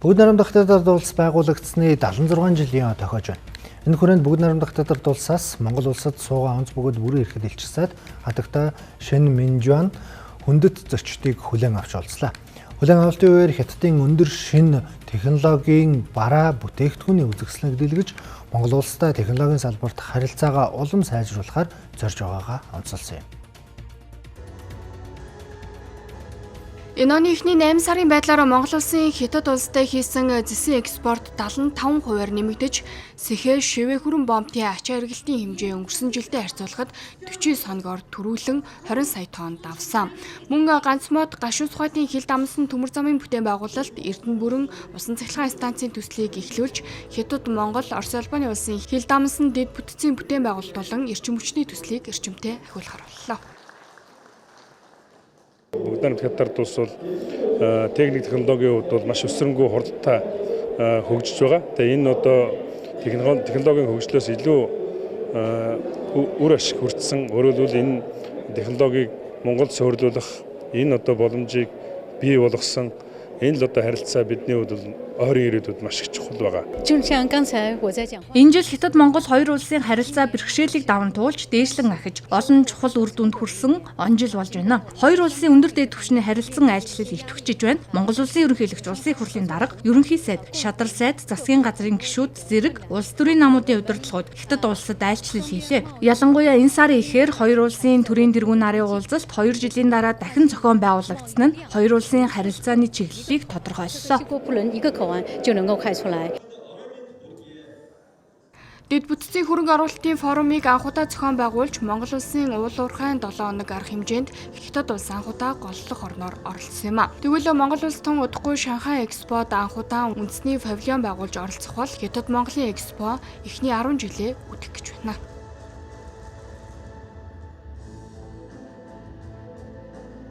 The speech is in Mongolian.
Бүгд найрамдах театрт улс байгуулагдсны 76 жилийн тохиож байна. Энэ хүрээнд бүгд найрамдах театрт улсаас Монгол улсад суугаа онц бөгөөд бүрэн ирэхэд илчилсаад хатагта Шин Минжуан хүндэт зочдыг хүлээн авч олзлаа. Хүлээн авалтын үеэр Хятадын өндөр шин технологийн бараа бүтээгдэхүүний үзэсгэлэнг дэлгэж Монгол улстай технологийн салбарт харилцаагаа улам сайжруулахаар зорж байгаагаа онцолсон юм. Энэ оны эхний 8 сарын байдлаар Монгол улсын Хятад улстай хийсэн зэсэн экспорт 75%-аар нэмэгдэж, сэхэ шивэ хүрэн бомбын ачаа эргэлтийн хэмжээ өнгөрсөн жилдээ харьцуулахад 49 хоногоор түрүүлэн 20 сая тонн давсан. Мөн ганц мод гашуун сухатын хил дамсан төмөр замын бүтээн байгуулалт Эрдэнэ бүрэн усан цахилгаан станцын төслийг эхлүүлж, Хятад, Монгол, Орос улбаны улсын хил дамсан дэд бүтцийн бүтээн байгуулалт болон эрчим хүчний төслийг эрчимтэй ахиулахар боллоо. Бүгд найрамдах театрт улс бол техник технологийн хувьд бол маш өсрөнгөө хурдтай хөгжиж байгаа. Тэгээ энэ одоо технологийн хөгжлөөс илүү үр ашиг хүртсэн. Өөрөөр хэлбэл энэ технологиг Монголд суурилуулах энэ одоо боломжийг бий болгосон энэ л одоо харилцаа бидний хувьд бол ойрын ирээдүйд маш их чухал байгаа. Энэ жил Хятад Монгол хоёр улсын харилцаа бэрхшээлийг даван туулж дээшлэн ахиж олон чухал үр дүнд хүрсэн он жил болж байна. Хоёр улсын өндөр дээд түвшний харилцан айлчлал идэвхжиж байна. Монгол улсын ерөнхийлөгч, улсын хурлын дарга, ерөнхий сайд, шадар сайд, засгийн газрын гишүүд зэрэг улс төрийн намуудын удирдлагууд Хятад улсад айлчлал хийлээ. Ялангуяа энэ сарын эхээр хоёр улсын төрийн тэргүүн нарын уулзалт 2 жилийн дараа дахин зохион байгуулагдсан нь хоёр улсын харилцааны чиглэлийг тодорхойллоо. Дэд бүтцийн хөрөнгө оруулалтын форумыг анхудаа зохион байгуулж, Монгол улсын уул уурхайн 7 хоног арга хэмжээнд Хятад улс анхудаа голлох орноор оролцсон юм а. Тэгвэл Монгол улс тун удахгүй Шанхай экспод анхудаа үндэсний павильон байгуулж оролцох бол Хятад Монголын экспо эхний 10 жилээ үтэх гэж байна.